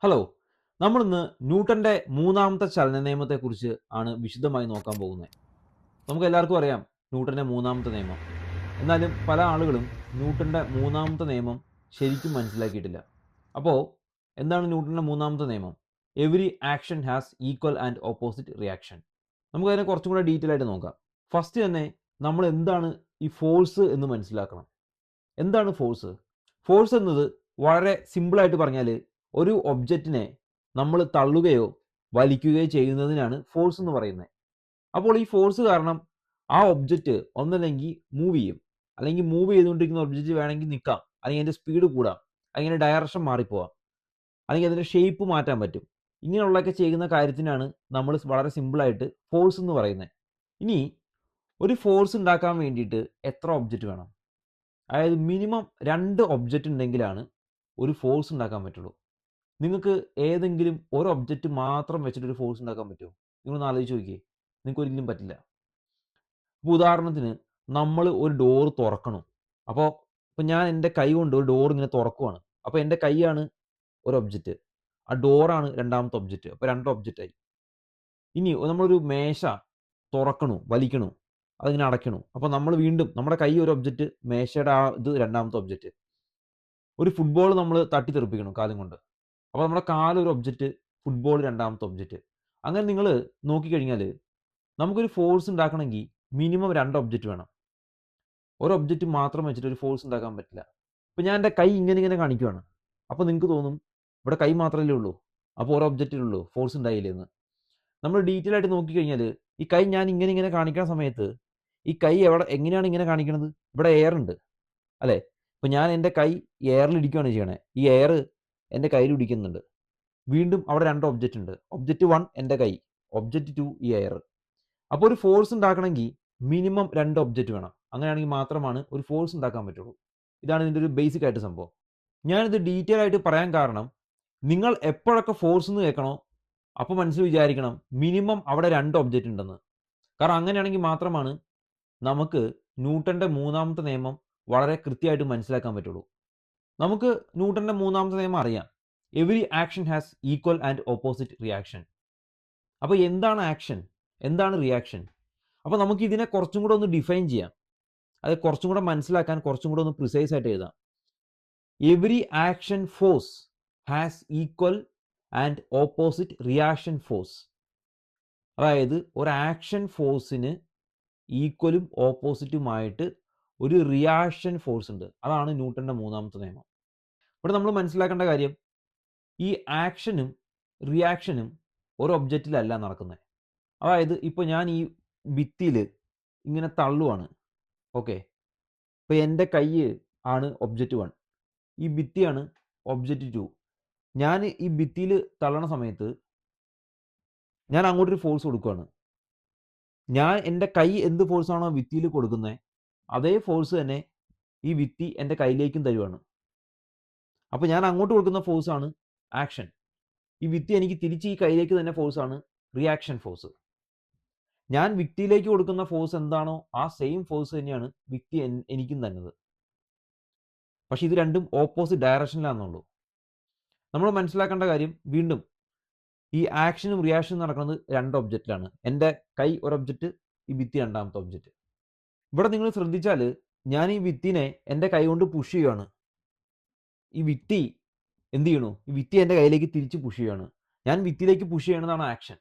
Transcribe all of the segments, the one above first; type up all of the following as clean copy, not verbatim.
Hello, നമ്മളിന്ന് ന്യൂട്ടന്റെ മൂന്നാമത്തെ ചലന നിയമത്തെക്കുറിച്ച് ആണ് വിശദമായി നോക്കാൻ പോകുന്നത്. നമുക്ക് എല്ലാവർക്കും അറിയാം ന്യൂട്ടന്റെ മൂന്നാമത്തെ നിയമം. എന്നാലും പല ആളുകളും ന്യൂട്ടന്റെ മൂന്നാമത്തെ നിയമം ശരിക്കും മനസ്സിലാക്കിയിട്ടില്ല. അപ്പോൾ എന്താണ് ന്യൂട്ടന്റെ മൂന്നാമത്തെ നിയമം? Every action has equal and opposite reaction. നമുക്കതിനെ കുറച്ചും കൂടെ ഡീറ്റെയിൽ ആയിട്ട് നോക്കാം. ഫസ്റ്റ് തന്നെ നമ്മൾ എന്താണ് ഈ ഫോഴ്സ് എന്ന് മനസ്സിലാക്കണം. എന്താണ് ഫോഴ്സ്? ഫോഴ്സ് എന്നത് വളരെ സിമ്പിളായിട്ട് പറഞ്ഞാൽ ഒരു ഒബ്ജക്റ്റിനെ നമ്മൾ തള്ളുകയോ വലിക്കുകയോ ചെയ്യുന്നതിനാണ് ഫോഴ്സ് എന്ന് പറയുന്നത്. അപ്പോൾ ഈ ഫോഴ്സ് കാരണം ആ ഒബ്ജക്റ്റ് ഒന്നല്ലെങ്കിൽ മൂവ് ചെയ്യും, അല്ലെങ്കിൽ മൂവ് ചെയ്തുകൊണ്ടിരിക്കുന്ന ഒബ്ജക്റ്റ് വേണമെങ്കിൽ നിൽക്കാം, അല്ലെങ്കിൽ അതിൻ്റെ സ്പീഡ് കൂടാം, അല്ലെങ്കിൽ അതിൻ്റെ ഡയറക്ഷൻ മാറിപ്പോവാം, അല്ലെങ്കിൽ അതിൻ്റെ ഷേപ്പ് മാറ്റാൻ പറ്റും. ഇങ്ങനെയുള്ളതൊക്കെ ചെയ്യുന്ന കാര്യത്തിനാണ് നമ്മൾ വളരെ സിമ്പിളായിട്ട് ഫോഴ്സ് എന്ന് പറയുന്നത്. ഇനി ഒരു ഫോഴ്സ് ഉണ്ടാക്കാൻ വേണ്ടിയിട്ട് എത്ര ഒബ്ജക്റ്റ് വേണം? അതായത് മിനിമം 2 ഒബ്ജക്റ്റ് ഉണ്ടെങ്കിലാണ് ഒരു ഫോഴ്സ് ഉണ്ടാക്കാൻ പറ്റുള്ളൂ. നിങ്ങൾക്ക് ഏതെങ്കിലും ഒരു ഒബ്ജക്റ്റ് മാത്രം വെച്ചിട്ട് ഒരു ഫോഴ്സ് ഉണ്ടാക്കാൻ പറ്റുമോ? നിങ്ങളൊന്ന് ആലോചിച്ച് നോക്കിയേ. നിങ്ങൾക്ക് ഒരിക്കലും പറ്റില്ല. ഇപ്പോൾ ഉദാഹരണത്തിന് നമ്മൾ ഒരു ഡോർ തുറക്കണം. അപ്പോൾ ഞാൻ എൻ്റെ കൈ കൊണ്ട് ഒരു ഡോർ ഇങ്ങനെ തുറക്കുവാണ്. അപ്പോൾ എൻ്റെ കൈയാണ് ഒരു ഒബ്ജക്റ്റ്. ആ ഡോറാണ് രണ്ടാമത്തെ ഒബ്ജക്റ്റ്. അപ്പോൾ 2 ഒബ്ജക്റ്റായി. ഇനി നമ്മളൊരു മേശ തുറക്കണു, വലിക്കണു, അതിങ്ങനെ അടയ്ക്കണു. അപ്പോൾ നമ്മൾ വീണ്ടും നമ്മുടെ കൈ ഒരു ഒബ്ജക്റ്റ്, മേശയുടെ ആ ഇത് രണ്ടാമത്തെ ഒബ്ജക്റ്റ്. ഒരു ഫുട്ബോൾ നമ്മൾ തട്ടിത്തെറിപ്പിക്കണം കാലും കൊണ്ട്. അപ്പോൾ നമ്മുടെ കാലൊരു ഒബ്ജക്റ്റ്, ഫുട്ബോൾ രണ്ടാമത്തെ ഒബ്ജക്റ്റ്. അങ്ങനെ നിങ്ങൾ നോക്കിക്കഴിഞ്ഞാൽ നമുക്കൊരു ഫോഴ്സ് ഉണ്ടാക്കണമെങ്കിൽ മിനിമം 2 ഒബ്ജക്റ്റ് വേണം. ഒരു ഒബ്ജക്റ്റ് മാത്രം വെച്ചിട്ട് ഒരു ഫോഴ്സ് ഉണ്ടാക്കാൻ പറ്റില്ല. ഇപ്പോൾ ഞാൻ എൻ്റെ കൈ ഇങ്ങനെ കാണിക്കുവാണ്. അപ്പോൾ നിങ്ങൾക്ക് തോന്നും ഇവിടെ കൈ മാത്രമല്ലേ ഉള്ളൂ, അപ്പോൾ ഒരു ഒബ്ജക്റ്റേ ഉള്ളൂ, ഫോഴ്സ് ഉണ്ടായില്ലേ എന്ന്. നമ്മൾ ഡീറ്റെയിൽ ആയിട്ട് നോക്കിക്കഴിഞ്ഞാൽ ഈ കൈ ഞാൻ ഇങ്ങനെ കാണിക്കുന്ന സമയത്ത് ഈ കൈ എങ്ങനെയാണ് ഇങ്ങനെ കാണിക്കുന്നത്? ഇവിടെ എയർ ഉണ്ട് അല്ലേ? ഇപ്പോൾ ഞാൻ എൻ്റെ കൈ എയറിൽ ഇടിക്കുകയാണ് ചെയ്യണേ. ഈ എയർ എൻ്റെ കയ്യിൽ ഇടിക്കുന്നുണ്ട്. വീണ്ടും അവിടെ 2 ഒബ്ജക്റ്റ് ഉണ്ട്. ഒബ്ജക്റ്റ് 1 എൻ്റെ കൈ, ഒബ്ജക്റ്റ് 2 ഈ എയർ. അപ്പോൾ ഒരു ഫോഴ്സ് ഉണ്ടാക്കണമെങ്കിൽ മിനിമം 2 ഒബ്ജക്റ്റ് വേണം. അങ്ങനെയാണെങ്കിൽ മാത്രമാണ് ഒരു ഫോഴ്സ് ഉണ്ടാക്കാൻ പറ്റുള്ളൂ. ഇതാണ് ഇതിൻ്റെ ഒരു ബേസിക് ആയിട്ട് സംഭവം. ഞാനിത് ഡീറ്റെയിൽ ആയിട്ട് പറയാൻ കാരണം നിങ്ങൾ എപ്പോഴൊക്കെ ഫോഴ്സ് എന്ന് കേൾക്കണോ അപ്പോൾ മനസ്സിൽ വിചാരിക്കണം മിനിമം അവിടെ 2 ഒബ്ജക്റ്റ് ഉണ്ടെന്ന്. കാരണം അങ്ങനെയാണെങ്കിൽ മാത്രമാണ് നമുക്ക് ന്യൂട്ടന്റെ മൂന്നാമത്തെ നിയമം വളരെ കൃത്യമായിട്ട് മനസ്സിലാക്കാൻ പറ്റുള്ളൂ. നമുക്ക് ന്യൂട്ടന്റെ മൂന്നാമത്തെ നിയമം അറിയാം. Every action has equal and opposite reaction. അപ്പോൾ എന്താണ് ആക്ഷൻ? എന്താണ് റിയാക്ഷൻ? അപ്പോൾ നമുക്ക് ഇതിനെ കുറച്ചും കൂടെ ഒന്ന് ഡിഫൈൻ ചെയ്യാം. അത് കുറച്ചും കൂടെ മനസ്സിലാക്കാൻ കുറച്ചും കൂടെ ഒന്ന് പ്രിസൈസ് ആയിട്ട് എഴുതാം. Every action force has equal and opposite reaction force. അതായത് ഒരു ആക്ഷൻ ഫോഴ്സിന് ഈക്വലും ഓപ്പോസിറ്റുമായിട്ട് ഒരു റിയാക്ഷൻ ഫോഴ്സ് ഉണ്ട്. അതാണ് ന്യൂട്ടന്റെ മൂന്നാമത്തെ നിയമം. ഇവിടെ നമ്മൾ മനസ്സിലാക്കേണ്ട കാര്യം ഈ ആക്ഷനും റിയാക്ഷനും ഒരു ഒബ്ജക്റ്റിലല്ല നടക്കുന്നത്. അതായത് ഇപ്പോൾ ഞാൻ ഈ ഭിത്തിയിൽ ഇങ്ങനെ തള്ളുവാണ്. ഓക്കെ, ഇപ്പോൾ എൻ്റെ കൈ ആണ് ഒബ്ജക്റ്റ് 1, ഈ ഭിത്തിയാണ് ഒബ്ജക്റ്റ് 2. ഞാൻ ഈ ഭിത്തിയിൽ തള്ളണ സമയത്ത് ഞാൻ അങ്ങോട്ടൊരു ഫോഴ്സ് കൊടുക്കുകയാണ്. ഞാൻ എൻ്റെ കൈ എന്ത് ഫോഴ്സാണോ ഭിത്തിയിൽ കൊടുക്കുന്നത് അതേ ഫോഴ്സ് തന്നെ ഈ ഭിത്തി എൻ്റെ കയ്യിലേക്കും തരുവാണ്. അപ്പോൾ ഞാൻ അങ്ങോട്ട് കൊടുക്കുന്ന ഫോഴ്സാണ് ആക്ഷൻ. ഈ ഭിത്തി എനിക്ക് തിരിച്ച് ഈ കൈയിലേക്ക് തന്നെ ഫോഴ്സാണ് റിയാക്ഷൻ ഫോഴ്സ്. ഞാൻ ഭിത്തിയിലേക്ക് കൊടുക്കുന്ന ഫോഴ്സ് എന്താണോ ആ സെയിം ഫോഴ്സ് തന്നെയാണ് ഭിത്തി എനിക്കും തന്നത്. പക്ഷേ ഇത് രണ്ടും ഓപ്പോസിറ്റ് ഡയറക്ഷനിലാണെന്നുള്ളൂ. നമ്മൾ മനസ്സിലാക്കേണ്ട കാര്യം വീണ്ടും ഈ ആക്ഷനും റിയാക്ഷനും നടക്കുന്നത് 2 ഒബ്ജക്റ്റിലാണ്. എൻ്റെ കൈ ഒരു ഒബ്ജക്റ്റ്, ഈ ഭിത്തി രണ്ടാമത്തെ ഒബ്ജക്റ്റ്. ഇവിടെ നിങ്ങൾ ശ്രദ്ധിച്ചാൽ ഞാൻ ഈ ഭിത്തിനെ എൻ്റെ കൈ കൊണ്ട് പുഷ് ചെയ്യുകയാണ്. ഈ ഭിത്തി എന്ത് ചെയ്യണു? ഈ ഭിത്തി എൻ്റെ കയ്യിലേക്ക് തിരിച്ച് പുഷ് ചെയ്യുകയാണ്. ഞാൻ ഭിത്തിയിലേക്ക് പുഷ് ചെയ്യണതാണ് ആക്ഷൻ.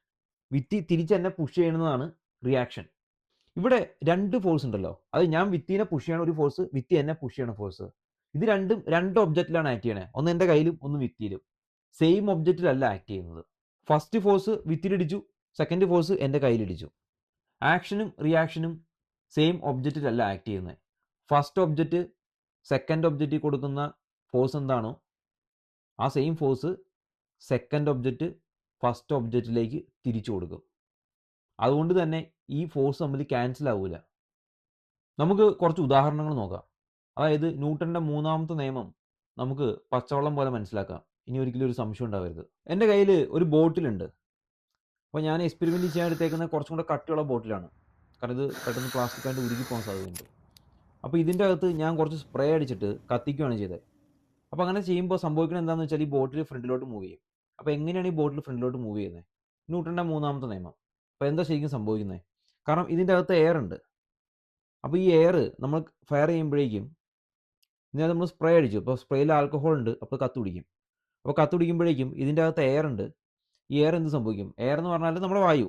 ഭിത്തി തിരിച്ച് എന്നെ പുഷ് ചെയ്യുന്നതാണ് റിയാക്ഷൻ. ഇവിടെ 2 ഫോഴ്സ് ഉണ്ടല്ലോ. അത് ഞാൻ ഭിത്തിനെ പുഷ് ചെയ്യണ ഒരു ഫോഴ്സ്, ഭിത്തി എന്നെ പുഷ് ചെയ്യണ ഫോഴ്സ്. ഇത് രണ്ടും 2 ഒബ്ജക്റ്റിലാണ് ആക്ട് ചെയ്യണേ. ഒന്ന് എൻ്റെ കയ്യിലും ഒന്ന് ഭിത്തിയിലും. സെയിം ഒബ്ജക്റ്റിലല്ല ആക്ട് ചെയ്യുന്നത്. ഫസ്റ്റ് ഫോഴ്സ് ഭിത്തിയിലിടിച്ചു, സെക്കൻഡ് ഫോഴ്സ് എൻ്റെ കയ്യിലിടിച്ചു. ആക്ഷനും റിയാക്ഷനും സെയിം ഒബ്ജക്റ്റിലല്ല ആക്ട് ചെയ്യുന്നത്. ഫസ്റ്റ് ഒബ്ജക്റ്റ് സെക്കൻഡ് ഒബ്ജക്റ്റിൽ കൊടുക്കുന്ന ഫോഴ്സ് എന്താണോ ആ same force second object first ഒബ്ജക്റ്റിലേക്ക് തിരിച്ചു കൊടുക്കും. അതുകൊണ്ട് തന്നെ ഈ ഫോഴ്സ് തമ്മിൽ ക്യാൻസൽ ആവില്ല. നമുക്ക് കുറച്ച് ഉദാഹരണങ്ങൾ നോക്കാം. അതായത് ന്യൂട്ടന്റെ മൂന്നാമത്തെ നിയമം നമുക്ക് പച്ചവെള്ളം പോലെ മനസ്സിലാക്കാം. ഇനി ഒരിക്കലും ഒരു സംശയം ഉണ്ടാവരുത്. എൻ്റെ കയ്യിൽ ഒരു ബോട്ടിലുണ്ട്. അപ്പോൾ ഞാൻ എക്സ്പെരിമെൻറ്റ് ചെയ്യാൻ എടുത്തേക്കുന്ന കുറച്ചും കൂടെ കട്ടിയുള്ള ബോട്ടിലാണ്. കാരണം ഇത് പെട്ടെന്ന് പ്ലാസ്റ്റിക് ആയിട്ട് ഉരുകി പോകാൻ സാധ്യതയുണ്ട്. അപ്പോൾ ഇതിൻ്റെ അകത്ത് ഞാൻ കുറച്ച് സ്പ്രേ അടിച്ചിട്ട് കത്തിക്കുകയാണ് ചെയ്തത്. അപ്പോൾ അങ്ങനെ ചെയ്യുമ്പോൾ സംഭവിക്കുന്നത് എന്താണെന്ന് വെച്ചാൽ ഈ ബോട്ടിൽ ഫ്രണ്ടിലോട്ട് മൂവ് ചെയ്യും. അപ്പോൾ എങ്ങനെയാണ് ഈ ബോട്ടിൽ ഫ്രണ്ടിലോട്ട് മൂവ് ചെയ്യുന്നത്? ന്യൂട്ടൻ്റെ മൂന്നാമത്തെ നിയമം. അപ്പോൾ എന്താ ശരിക്കും സംഭവിക്കുന്നത്? കാരണം ഇതിൻ്റെ അകത്ത് എയർ ഉണ്ട്. അപ്പോൾ ഈ എയർ നമ്മൾ ഫയർ ചെയ്യുമ്പോഴേക്കും ഇതിനകത്ത് നമ്മൾ സ്പ്രേ അടിച്ചു. അപ്പോൾ സ്പ്രേയിൽ ആൽക്കഹോൾ ഉണ്ട്. അപ്പോൾ കത്ത് പിടിക്കും. അപ്പോൾ കത്ത് പിടിക്കുമ്പോഴേക്കും ഇതിൻ്റെ അകത്ത് എയർ ഉണ്ട്. ഈ എയർ എന്ത് സംഭവിക്കും? എയർ എന്ന് പറഞ്ഞാൽ നമ്മുടെ വായു.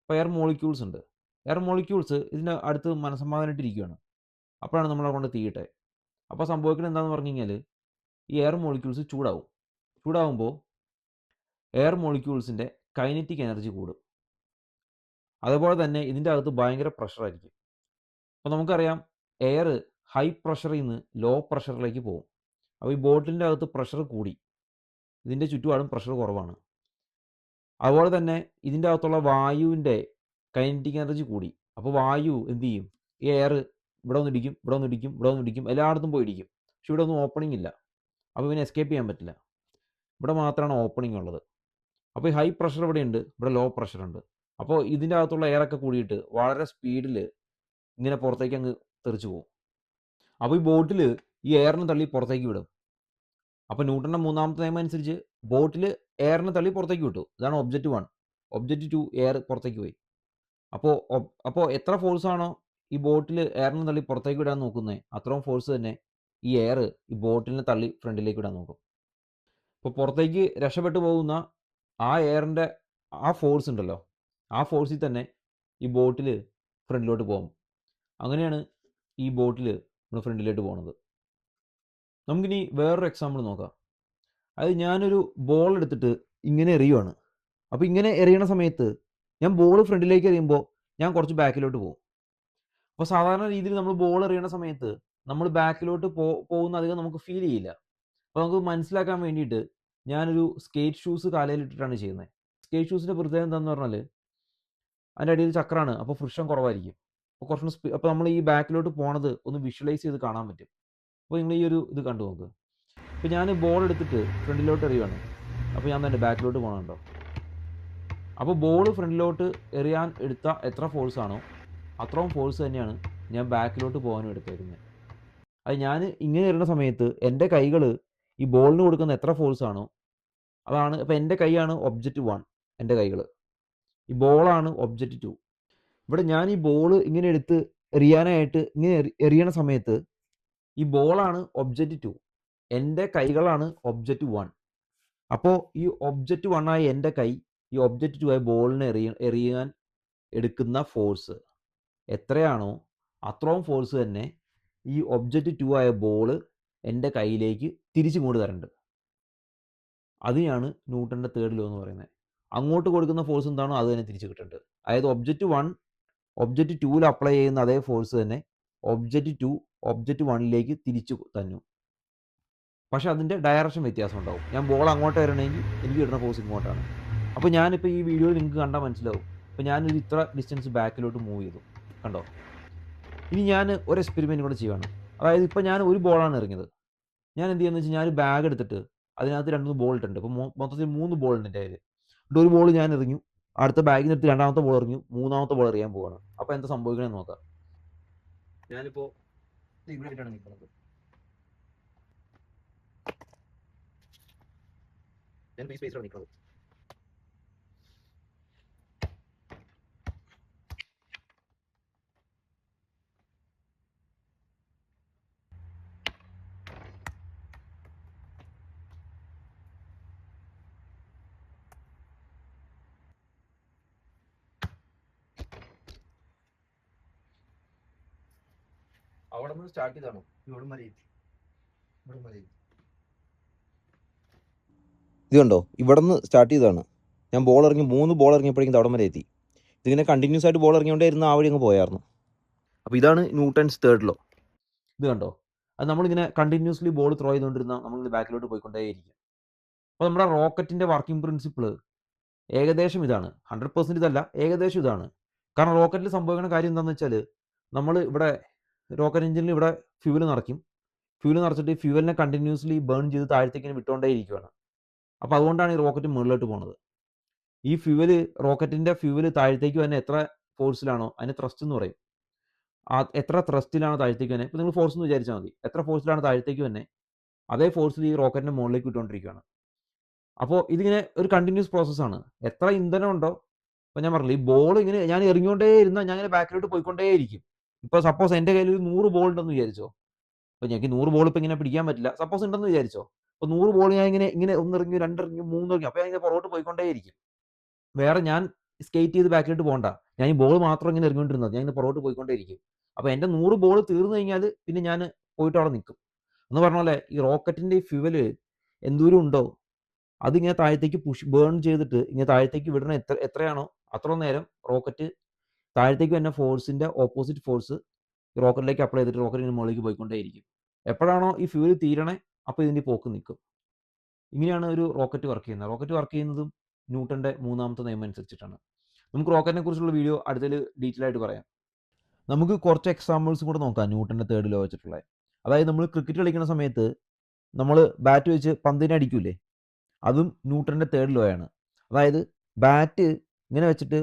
അപ്പോൾ എയർ മോളിക്യൂൾസ് ഉണ്ട്. എയർ മോളിക്യൂൾസ് ഇതിൻ്റെ അടുത്ത് മനസ്സമാധാനമായിട്ടിരിക്കുകയാണ്. അപ്പോഴാണ് നമ്മളെ കൊണ്ട് തീയിട്ടെ. അപ്പോൾ സംഭവിക്കുന്നത് എന്താണെന്ന് പറഞ്ഞു കഴിഞ്ഞാൽ ഈ എയർ മോളിക്യൂൾസ് ചൂടാവും. ചൂടാവുമ്പോൾ എയർ മോളിക്യൂൾസിൻ്റെ കൈനറ്റിക് എനർജി കൂടും. അതുപോലെ തന്നെ ഇതിൻ്റെ അകത്ത് ഭയങ്കര പ്രഷറായിരിക്കും. അപ്പോൾ നമുക്കറിയാം എയർ ഹൈ പ്രഷറിൽ നിന്ന് ലോ പ്രഷറിലേക്ക് പോകും. അപ്പോൾ ഈ ബോട്ടിലിൻ്റെ അകത്ത് പ്രഷർ കൂടി. ഇതിൻ്റെ ചുറ്റുപാടും പ്രഷർ കുറവാണ്. അതുപോലെ തന്നെ ഇതിൻ്റെ അകത്തുള്ള വായുവിൻ്റെ കൈനറ്റിക് എനർജി കൂടി. അപ്പോൾ വായു എന്ത് ചെയ്യും? ഈ എയർ ഇവിടെ ഒന്നിടിക്കും, ഇവിടെ ഒന്നിടിക്കും, ഇവിടെ ഒന്നിടിക്കും, എല്ലായിടത്തും പോയി ഇടിക്കും. പക്ഷെ ഇവിടെ ഒന്നും ഓപ്പണിംഗ് ഇല്ല. അപ്പോൾ ഇവന് എസ്കേപ്പ് ചെയ്യാൻ പറ്റില്ല. ഇവിടെ മാത്രമാണ് ഓപ്പണിംഗ് ഉള്ളത്. അപ്പോൾ ഈ ഹൈ പ്രഷർ ഇവിടെ ഉണ്ട്, ഇവിടെ ലോ പ്രഷർ ഉണ്ട്. അപ്പോൾ ഇതിൻ്റെ അകത്തുള്ള എയറൊക്കെ കൂടിയിട്ട് വളരെ സ്പീഡിൽ ഇങ്ങനെ പുറത്തേക്ക് അങ്ങ് തെറിച്ച് പോകും. അപ്പോൾ ഈ ബോട്ടിൽ ഈ എയറിനെ തള്ളി പുറത്തേക്ക് വിടും. അപ്പോൾ ന്യൂട്ടൻ്റെ മൂന്നാമത്തെ നിയമം അനുസരിച്ച് ബോട്ടിൽ എയറിനെ തള്ളി പുറത്തേക്ക് വിട്ടു. ഇതാണ് ഒബ്ജക്റ്റ് 1. ഒബ്ജക്റ്റ് 2 എയർ പുറത്തേക്ക് പോയി. അപ്പോൾ എത്ര ഫോഴ്സാണോ ഈ ബോട്ടിൽ എയറിനെ തള്ളി പുറത്തേക്ക് വിടാൻ നോക്കുന്നത്, അത്രയും ഫോഴ്സ് തന്നെ ഈ എയർ ഈ ബോട്ടിലിനെ തള്ളി ഫ്രണ്ടിലേക്ക് വിടാൻ നോക്കും. ഇപ്പോൾ പുറത്തേക്ക് രക്ഷപ്പെട്ടു പോകുന്ന ആ എയറിൻ്റെ ആ ഫോഴ്സ് ഉണ്ടല്ലോ, ആ ഫോഴ്സിൽ തന്നെ ഈ ബോട്ടിൽ ഫ്രണ്ടിലോട്ട് പോകും. അങ്ങനെയാണ് ഈ ബോട്ടിൽ നമ്മൾ ഫ്രണ്ടിലോട്ട് പോകുന്നത്. നമുക്കിനി വേറൊരു എക്സാമ്പിൾ നോക്കാം. അതായത് ഞാനൊരു ബോൾ എടുത്തിട്ട് ഇങ്ങനെ എറിയുവാണ്. അപ്പോൾ ഇങ്ങനെ എറിയണ സമയത്ത് ഞാൻ ബോൾ ഫ്രണ്ടിലേക്ക് എറിയുമ്പോൾ ഞാൻ കുറച്ച് ബാക്കിലോട്ട് പോകും. അപ്പോൾ സാധാരണ രീതിയിൽ നമ്മൾ ബോൾ എറിയണ സമയത്ത് നമ്മൾ ബാക്കിലോട്ട് പോകുന്ന അധികം നമുക്ക് ഫീൽ ചെയ്യില്ല. അപ്പോൾ നമുക്ക് മനസ്സിലാക്കാൻ വേണ്ടിയിട്ട് ഞാനൊരു സ്കേറ്റ് ഷൂസ് കാലയിലിട്ടിട്ടാണ് ചെയ്യുന്നത്. സ്കേറ്റ് ഷൂസിൻ്റെ പ്രത്യേകത എന്താണെന്ന് പറഞ്ഞാൽ അതിൻ്റെ അടിയിൽ ചക്രമാണ്. അപ്പോൾ ഫ്രിക്ഷൻ കുറവായിരിക്കും. അപ്പോൾ കുറച്ചുകൂടി അപ്പോൾ നമ്മൾ ഈ ബാക്കിലോട്ട് പോണത് ഒന്ന് വിഷ്വലൈസ് ചെയ്ത് കാണാൻ പറ്റും. അപ്പോൾ നിങ്ങൾ ഈ ഒരു ഇത് കണ്ടു നോക്ക്. ഇപ്പോൾ ഞാൻ ബോൾ എടുത്തിട്ട് ഫ്രണ്ടിലോട്ട് എറിയുവാണ്. അപ്പോൾ ഞാൻ തന്നെ ബാക്കിലോട്ട് പോകണുണ്ടോ? അപ്പോൾ ബോൾ ഫ്രണ്ടിലോട്ട് എറിയാൻ എടുത്ത എത്ര ഫോഴ്സാണോ അത്രയും ഫോഴ്സ് തന്നെയാണ് ഞാൻ ബാക്കിലോട്ട് പോകാനും എടുത്തേക്കുന്നത്. അത് ഞാൻ ഇങ്ങനെ എറിയുന്ന സമയത്ത് എൻ്റെ കൈകൾ ഈ ബോളിന് കൊടുക്കുന്ന എത്ര ഫോഴ്സാണോ അതാണ്. അപ്പോൾ എൻ്റെ കൈയാണ് ഒബ്ജക്റ്റ് 1, എൻ്റെ കൈകൾ. ഈ ബോളാണ് ഒബ്ജക്റ്റ് 2. ഇവിടെ ഞാൻ ഈ ബോൾ ഇങ്ങനെ എടുത്ത് എറിയാനായിട്ട് ഇങ്ങനെ എറിയണ സമയത്ത് ഈ ബോളാണ് ഒബ്ജക്റ്റ് 2, എൻ്റെ കൈകളാണ് ഒബ്ജക്റ്റ് 1. അപ്പോൾ ഈ ഒബ്ജക്റ്റ് 1 ആയ എൻ്റെ കൈ ഈ ഒബ്ജക്റ്റ് 2 ആയ ബോളിനെ എറിയാൻ എടുക്കുന്ന ഫോഴ്സ് എത്രയാണോ അത്രയും ഫോഴ്സ് തന്നെ ഈ ഒബ്ജക്റ്റ് 2 ആയ ബോൾ എൻ്റെ കയ്യിലേക്ക് തിരിച്ചിങ്ങോട്ട് തരണ്ട്. അതിനാണ് ന്യൂട്ടൻ്റെ തേർഡ് ലോ എന്ന് പറയുന്നത്. അങ്ങോട്ട് കൊടുക്കുന്ന ഫോഴ്സ് എന്താണോ അത് തന്നെ തിരിച്ച് കിട്ടുന്നുണ്ട്. അതായത് ഒബ്ജക്റ്റ് 1 ഒബ്ജക്റ്റ് 2-ൽ അപ്ലൈ ചെയ്യുന്ന അതേ ഫോഴ്സ് തന്നെ ഒബ്ജക്റ്റ് 2 ഒബ്ജക്റ്റ് 1-ലേക്ക് തിരിച്ചു തന്നു. പക്ഷേ അതിൻ്റെ ഡയറക്ഷൻ വ്യത്യാസം ഉണ്ടാവും. ഞാൻ ബോൾ അങ്ങോട്ട് വരണമെങ്കിൽ എനിക്ക് കിട്ടുന്ന ഫോഴ്സ് ഇങ്ങോട്ടാണ്. അപ്പോൾ ഞാനിപ്പോൾ ഈ വീഡിയോയിൽ നിങ്ങൾക്ക് കണ്ടാൽ മനസ്സിലാവും. ഇപ്പോൾ ഞാനൊരു ഇത്ര ഡിസ്റ്റൻസ് ബാക്കിലോട്ട് മൂവ് ചെയ്തു, കണ്ടോ? ഇനി ഞാൻ ഒരു എക്സ്പെരിമെൻറ്റ് കൂടെ ചെയ്യുകയാണ്. അതായത് ഇപ്പോൾ ഞാൻ ഒരു ബോളാണ് എറിഞ്ഞത്. ഞാൻ എന്ത് ചെയ്യുന്നത് വെച്ചാൽ ഞാൻ ഒരു ബാഗ് എടുത്തിട്ട് അതിനകത്ത് 2-3 ബോൾ ഇട്ടുണ്ട്. അപ്പോൾ മൊത്തത്തിൽ 3 ബോൾ ഉണ്ട് എൻ്റെ കയ്യിൽ. എന്നിട്ട് ഒരു ബോൾ ഞാൻ എറിഞ്ഞു, അടുത്ത ബാഗിൽ നിന്ന് എടുത്ത് രണ്ടാമത്തെ ബോൾ എറിഞ്ഞു, മൂന്നാമത്തെ ബോൾ എറിയാൻ പോവാണ്. അപ്പോൾ എന്താ സംഭവിക്കണമെന്ന് നോക്കാം. ഞാനിപ്പോൾ ഇവിടെ ആയിട്ടാണ് നിൽക്കുന്നത്. ഞാൻ ഈ സ്പേസിലാണ് നിൽക്കുന്നത്. അവിടെ നിന്ന് സ്റ്റാർട്ട് ചെയ്താണോ? ഇവിടെ വരെ ഇത് കണ്ടോ? ഇവിടെ നിന്ന് സ്റ്റാർട്ട് ചെയ്തതാണ്. ഞാൻ ബോൾ ഇറങ്ങി 3 ബോൾ ഇറങ്ങിയപ്പോഴേക്കും അവിടെ വരെ എത്തി. ഇതിങ്ങനെ കണ്ടിന്യൂസ് ആയിട്ട് ബോൾ ഇറങ്ങിക്കൊണ്ടേയിരുന്ന ആ വഴി അങ്ങ് പോയായിരുന്നു. അപ്പോൾ ഇതാണ് ന്യൂട്ടൺസ് തേർഡ് ലോ. ഇത് കണ്ടോ? അത് നമ്മളിങ്ങനെ കണ്ടിന്യൂസ്ലി ബോൾ ത്രോ ചെയ്തുകൊണ്ടിരുന്ന നമ്മളിങ്ങനെ ബാക്കിലോട്ട് പോയിക്കൊണ്ടേയിരിക്കും. അപ്പോൾ നമ്മുടെ റോക്കറ്റിൻ്റെ വർക്കിംഗ് പ്രിൻസിപ്പിൾ ഏകദേശം ഇതാണ്. 100% ഇതല്ല, ഏകദേശം ഇതാണ്. കാരണം റോക്കറ്റിൽ സംഭവിക്കുന്ന കാര്യം എന്താണെന്ന് വെച്ചാൽ നമ്മൾ ഇവിടെ റോക്കറ്റ് എഞ്ചിനിൽ ഇവിടെ ഫ്യൂവൽ നിറയ്ക്കും. ഫ്യൂവൽ നിറച്ചിട്ട് ഫ്യൂവലിനെ കണ്ടിന്യൂസ്ലി ബേൺ ചെയ്ത് താഴത്തേക്ക് വിട്ടുകൊണ്ടേ ഇരിക്കുകയാണ്. അപ്പോൾ അതുകൊണ്ടാണ് ഈ റോക്കറ്റ് മുകളിലോട്ട് പോകുന്നത്. ഈ റോക്കറ്റിൻ്റെ ഫ്യൂവൽ താഴത്തേക്ക് തന്നെ എത്ര ഫോഴ്സിലാണോ അതിന് ത്രസ്റ്റ് എന്ന് പറയും. എത്ര ത്രസ്റ്റിലാണ് താഴത്തേക്ക് തന്നെ, ഇപ്പോൾ നിങ്ങൾ ഫോഴ്സ് എന്ന് വിചാരിച്ചാൽ മതി. എത്ര ഫോഴ്സിലാണ് താഴത്തേക്ക് തന്നെ അതേ ഫോഴ്സിൽ ഈ റോക്കറ്റിൻ്റെ മുകളിലേക്ക് വിട്ടുകൊണ്ടിരിക്കുകയാണ്. അപ്പോൾ ഇതിങ്ങനെ ഒരു കണ്ടിന്യൂസ് പ്രോസസ്സാണ്. എത്ര ഇന്ധനം ഉണ്ടോ, ഇപ്പോൾ ഞാൻ പറഞ്ഞില്ലേ, ഈ ബോൾ ഇങ്ങനെ ഞാൻ എറിഞ്ഞുകൊണ്ടേ ഇരുന്നാൽ ഞാൻ ഇങ്ങനെ ബാക്കിലോട്ട് പോയിക്കൊണ്ടേയിരിക്കും. ഇപ്പോൾ സപ്പോസ് എൻ്റെ കയ്യിൽ ഒരു 100 ബോൾ ഉണ്ടെന്ന് വിചാരിച്ചോ. അപ്പോൾ എനിക്ക് 100 ബോൾ ഇപ്പോൾ ഇങ്ങനെ പിടിക്കാൻ പറ്റില്ല. സപ്പോസ് ഉണ്ടെന്ന് വിചാരിച്ചോ. അപ്പോൾ 100 ബോൾ ഞാൻ ഇങ്ങനെ ഇങ്ങനെ 1 എറിഞ്ഞു, 2 എറിഞ്ഞു, 3 എറിഞ്ഞു. അപ്പോൾ ഞാൻ ഇങ്ങനെ പുറകോട്ട് പോയിക്കൊണ്ടേയിരിക്കും. വേറെ ഞാൻ സ്കേറ്റ് ചെയ്ത് ബാക്കിലോട്ട് പോകണ്ട. ഞാൻ ഈ ബോൾ മാത്രം ഇങ്ങനെ എറിഞ്ഞുകൊണ്ടിരുന്നത്. ഞാൻ ഇങ്ങനെ പുറകോട്ട് പോയിക്കൊണ്ടേയിരിക്കും. അപ്പോൾ എൻ്റെ 100 ബോൾ തീർന്നു കഴിഞ്ഞാൽ പിന്നെ ഞാൻ പോയിട്ട് അവിടെ നിൽക്കും. എന്ന് പറഞ്ഞ പോലെ ഈ റോക്കറ്റിൻ്റെ ഈ ഫ്യുവൽ എന്തോരം ഉണ്ടോ അതിങ്ങനെ താഴത്തേക്ക് ബേൺ ചെയ്തിട്ട് ഇങ്ങനെ താഴത്തേക്ക് വിടണ എത്രയാണോ അത്രയും നേരം റോക്കറ്റ് താഴത്തേക്ക് വരുന്ന ഫോഴ്സിൻ്റെ ഓപ്പോസിറ്റ് ഫോഴ്സ് റോക്കറ്റിലേക്ക് അപ്ലൈ ചെയ്തിട്ട് റോക്കറ്റ് ഇങ്ങനെ മുകളിലേക്ക് പോയിക്കൊണ്ടേയിരിക്കും. എപ്പോഴാണോ ഈ ഫ്യൂവൽ തീരണേ അപ്പോൾ ഇതിൻ്റെ പോക്ക് നിൽക്കും. ഇങ്ങനെയാണ് ഒരു റോക്കറ്റ് വർക്ക് ചെയ്യുന്നത്. റോക്കറ്റ് വർക്ക് ചെയ്യുന്നതും ന്യൂട്ടൻ്റെ മൂന്നാമത്തെ നിയമം അനുസരിച്ചിട്ടാണ്. നമുക്ക് റോക്കറ്റിനെ കുറിച്ചുള്ള വീഡിയോ അടുത്തതിൽ ഡീറ്റെയിൽ ആയിട്ട് പറയാം. നമുക്ക് കുറച്ച് എക്സാമ്പിൾസ് കൂടെ നോക്കാം ന്യൂട്ടൻ്റെ തേർഡ് ലോ വെച്ചിട്ടുള്ള. അതായത് നമ്മൾ ക്രിക്കറ്റ് കളിക്കുന്ന സമയത്ത് നമ്മൾ ബാറ്റ് വെച്ച് പന്തിനെ അടിക്കൂലേ, അതും ന്യൂട്ടൻ്റെ തേർഡ് ലോ ആണ്. അതായത് ബാറ്റ് ഇങ്ങനെ വെച്ചിട്ട്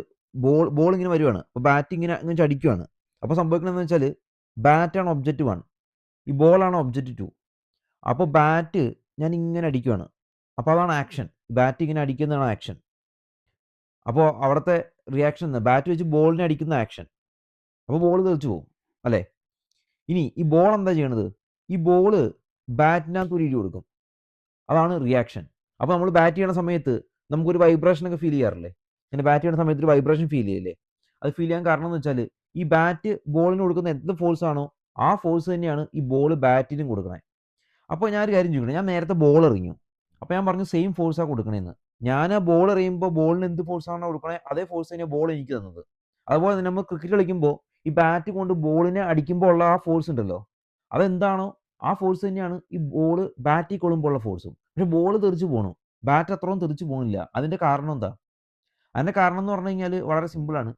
ബോൾ ഇങ്ങനെ വരുവാണ്. അപ്പോൾ ബാറ്റ് ഇങ്ങനെ ഇങ്ങനെ അടിക്കുവാണ്. അപ്പോൾ സംഭവിക്കണമെന്ന് വെച്ചാൽ ബാറ്റാണ് ഒബ്ജക്റ്റ് 1, ഈ ബോളാണ് ഒബ്ജക്റ്റ് 2. അപ്പോൾ ബാറ്റ് ഞാൻ ഇങ്ങനെ അടിക്കുവാണ്. അപ്പോൾ അതാണ് ആക്ഷൻ. ബാറ്റ് ഇങ്ങനെ അടിക്കുന്നതാണ് ആക്ഷൻ. അപ്പോൾ അവിടുത്തെ റിയാക്ഷൻ ബാറ്റ് വെച്ച് ബോളിനെ അടിക്കുന്ന ആക്ഷൻ. അപ്പോൾ ബോൾ തെറിച്ച് പോകും അല്ലേ. ഇനി ഈ ബോൾ എന്താ ചെയ്യണത്, ഈ ബോൾ ബാറ്റിനകത്ത് ഒരു ഇടി കൊടുക്കും. അതാണ് റിയാക്ഷൻ. അപ്പോൾ നമ്മൾ ബാറ്റ് ചെയ്യണ സമയത്ത് നമുക്കൊരു വൈബ്രേഷനൊക്കെ ഫീൽ ചെയ്യാറില്ലേ. ഇങ്ങനെ ബാറ്റ് ചെയ്യുന്ന സമയത്ത് ഒരു വൈബ്രേഷൻ ഫീൽ ചെയ്യില്ലേ. അത് ഫീൽ ചെയ്യാൻ കാരണം എന്ന് വെച്ചാൽ ഈ ബാറ്റ് ബോളിന് കൊടുക്കുന്ന എന്ത് ഫോഴ്സ് ആണോ ആ ഫോഴ്സ് തന്നെയാണ് ഈ ബോൾ ബാറ്റിനും കൊടുക്കണത്. അപ്പോൾ ഞാനൊരു കാര്യം ചോദിക്കണം, ഞാൻ നേരത്തെ ബോൾ എറിഞ്ഞു. അപ്പോൾ ഞാൻ പറഞ്ഞു സെയിം ഫോഴ്സാണ് കൊടുക്കണേന്ന്. ഞാൻ ആ ബോൾ എറിയുമ്പോൾ ബോളിന് എന്ത് ഫോഴ്സാണോ കൊടുക്കണേ അതേ ഫോഴ്സ് തന്നെയാണ് ബോൾ എനിക്ക് തന്നത്. അതുപോലെ തന്നെ നമ്മൾ ക്രിക്കറ്റ് കളിക്കുമ്പോൾ ഈ ബാറ്റ് കൊണ്ട് ബോളിനെ അടിക്കുമ്പോൾ ഉള്ള ആ ഫോഴ്സ് ഉണ്ടല്ലോ, അതെന്താണോ ആ ഫോഴ്സ് തന്നെയാണ് ഈ ബോൾ ബാറ്റിൽ കൊള്ളുമ്പോൾ ഉള്ള ഫോഴ്സും. പക്ഷെ ബോൾ തെറിച്ച് പോകണു, ബാറ്റ് അത്രയും തെറിച്ച് പോകുന്നില്ല. അതിൻ്റെ കാരണം എന്താ? അതിൻ്റെ കാരണം എന്ന് പറഞ്ഞു കഴിഞ്ഞാൽ വളരെ സിമ്പിളാണ്.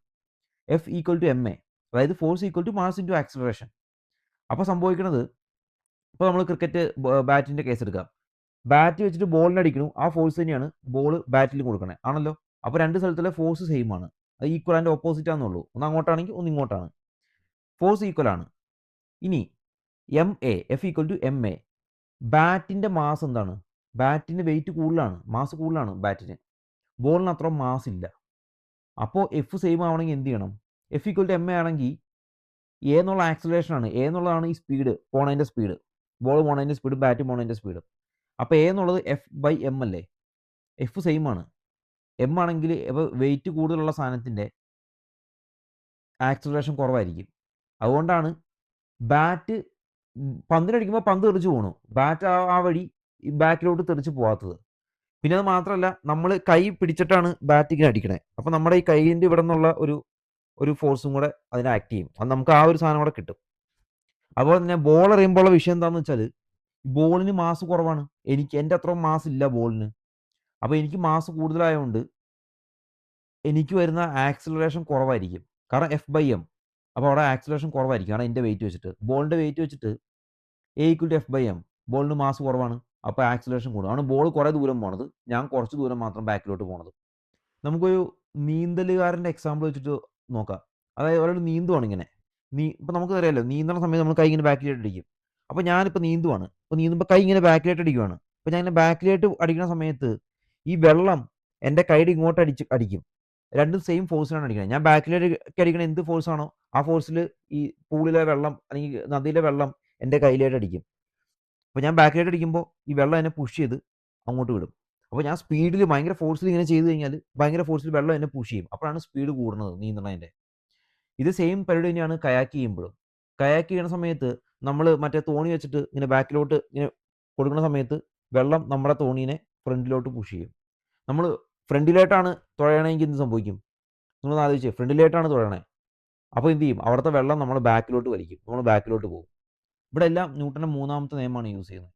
F equal to M A, അതായത് force equal to mass into acceleration. അപ്പോൾ സംഭവിക്കുന്നത്, ഇപ്പോൾ നമ്മൾ ക്രിക്കറ്റ് ബാറ്റിൻ്റെ കേസ് എടുക്കാം. ബാറ്റ് വെച്ചിട്ട് ബോളിനെ അടിക്കണം, ആ ഫോഴ്സ് തന്നെയാണ് ബോൾ ബാറ്റിൽ കൊടുക്കണേ ആണല്ലോ. അപ്പോൾ രണ്ട് സ്ഥലത്തിലെ ഫോഴ്സ് സെയിം ആണ്, അത് ഈക്വൽ ആൻഡ് ഓപ്പോസിറ്റ് ആണെന്നുള്ളൂ. ഒന്ന് അങ്ങോട്ടാണെങ്കിൽ ഒന്ന് ഇങ്ങോട്ടാണ്, ഫോഴ്സ് ഈക്വൽ ആണ്. ഇനി M A, F equal to M A, ബാറ്റിൻ്റെ മാസ് എന്താണ്? ബാറ്റിന് വെയിറ്റ് കൂടുതലാണ്, മാസ് കൂടുതലാണ് ബാറ്റിന്, ബോളിന് അത്ര മാസ് ഇല്ല. അപ്പോൾ എഫ് സെയിം ആവണമെങ്കിൽ എന്ത് ചെയ്യണം? F equal to M A ആണെങ്കിൽ എ എന്നുള്ള ആക്സിലറേഷൻ ആണ്, എ എന്നുള്ളതാണ് ഈ സ്പീഡ് പോണതിൻ്റെ സ്പീഡ്, ബോൾ പോണതിൻ്റെ സ്പീഡ്, ബാറ്റ് പോണതിൻ്റെ സ്പീഡ്. അപ്പോൾ എ എന്നുള്ളത് എഫ് ബൈ എം അല്ലേ. എഫ് സെയിം ആണ്. എം ആണെങ്കിൽ ഇപ്പോൾ വെയിറ്റ് കൂടുതലുള്ള സാധനത്തിൻ്റെ ആക്സിലറേഷൻ കുറവായിരിക്കും. അതുകൊണ്ടാണ് ബാറ്റ് പന്തിനടിക്കുമ്പോൾ പന്ത് തെറിച്ച് പോകണു, ബാറ്റ് ആ വഴി ബാക്കിലോട്ട് തെറിച്ച് പോകാത്തത്. പിന്നെ അത് മാത്രമല്ല, നമ്മൾ കൈ പിടിച്ചിട്ടാണ് ബാറ്റിങ്ങിന് അടിക്കണേ. അപ്പോൾ നമ്മുടെ ഈ കൈയിൻ്റെ ഇവിടെ നിന്നുള്ള ഒരു ഫോഴ്സും കൂടെ അതിനെ ആക്ട് ചെയ്യും. അത് നമുക്ക് ആ ഒരു സാധനം കൂടെ കിട്ടും. അതുപോലെ തന്നെ ബോൾ എറിയുമ്പോഴുള്ള വിഷയം എന്താണെന്ന് വെച്ചാൽ ബോളിന് മാസ് കുറവാണ്, എൻ്റെ അത്രയും മാസ് ഇല്ല ബോളിന്. അപ്പോൾ എനിക്ക് മാസ് കൂടുതലായതുകൊണ്ട് എനിക്ക് വരുന്ന ആക്സിലറേഷൻ കുറവായിരിക്കും, കാരണം എഫ് ബൈ എം. അപ്പോൾ അവിടെ ആക്സിലറേഷൻ കുറവായിരിക്കും, കാരണം എൻ്റെ വെയിറ്റ് വെച്ചിട്ട്. ബോളിൻ്റെ വെയിറ്റ് വെച്ചിട്ട് A equal to F by M, ബോളിന് മാസ് കുറവാണ്, അപ്പോൾ ആക്സിലറേഷൻ കൂടും. ആണ് ബോൾ കുറേ ദൂരം പോണത്, ഞാൻ കുറച്ച് ദൂരം മാത്രം ബാക്കിലോട്ട് പോണത്. നമുക്കൊരു നീന്തലുകാരൻ്റെ എക്സാമ്പിൾ വെച്ചിട്ട് നോക്കാം. അതായത് ഒരാൾ നീന്തുവാണ് ഇങ്ങനെ. ഇപ്പോൾ നമുക്ക് അറിയാമല്ലോ, നീന്തണ സമയത്ത് നമ്മൾ കൈ ഇങ്ങനെ ബാക്കിലോട്ട് അടിക്കും. അപ്പോൾ ഞാനിപ്പോൾ നീന്തുവാണ്, അപ്പോൾ നീന്തുമ്പോൾ കൈ ഇങ്ങനെ ബാക്കിലോട്ട് അടിക്കുവാണ്. അപ്പോൾ ഞാൻ ഇങ്ങനെ ബാക്കിലോട്ട് അടിക്കുന്ന സമയത്ത് ഈ വെള്ളം എൻ്റെ കൈയുടെ ഇങ്ങോട്ട് അടിക്കും. രണ്ടും സെയിം ഫോഴ്സിലാണ് അടിക്കുന്നത്. ഞാൻ ബാക്കിലോട്ട് അടിക്കണ എന്ത് ഫോഴ്സാണോ ആ ഫോഴ്സിൽ ഈ പൂളിലെ വെള്ളം അല്ലെങ്കിൽ നദിയിലെ വെള്ളം എൻ്റെ കയ്യിലോട്ട് അടിക്കും. അപ്പോൾ ഞാൻ ബാക്കിലോട്ട് അടിക്കുമ്പോൾ ഈ വെള്ളം എന്നെ പുഷ് ചെയ്ത് അങ്ങോട്ട് വിടും. അപ്പോൾ ഞാൻ സ്പീഡിൽ ഭയങ്കര ഫോഴ്സിൽ ഇങ്ങനെ ചെയ്ത് കഴിഞ്ഞാൽ ഭയങ്കര ഫോഴ്സിൽ വെള്ളം എന്നെ പുഷ് ചെയ്യും. അപ്പോഴാണ് സ്പീഡ് കൂടുന്നത് നീന്തണതിൻ്റെ. ഇത് സെയിം പരിപാടി തന്നെയാണ് കയാക്ക് ചെയ്യുമ്പോഴും. കയാക്ക് ചെയ്യുന്ന സമയത്ത് നമ്മൾ മറ്റേ തോണി വെച്ചിട്ട് ഇങ്ങനെ ബാക്കിലോട്ട് ഇങ്ങനെ കൊടുക്കുന്ന സമയത്ത് വെള്ളം നമ്മുടെ തോണീനെ ഫ്രണ്ടിലോട്ട് പുഷ് ചെയ്യും. നമ്മൾ ഫ്രണ്ടിലോട്ടാണ് തുഴയണമെങ്കിൽ എന്ത് സംഭവിക്കും? നിങ്ങൾ ആലോചിച്ചേ, ഫ്രണ്ടിലോട്ടാണ് തുഴയണേ. അപ്പോൾ എന്ത് ചെയ്യും? അവിടുത്തെ വെള്ളം നമ്മൾ ബാക്കിലോട്ട് വലിക്കും, നമ്മൾ ബാക്കിലോട്ട് പോകും. ഇവിടെ എല്ലാം ന്യൂട്ടൻ്റെ മൂന്നാമത്തെ നിയമമാണ് യൂസ് ചെയ്യുന്നത്.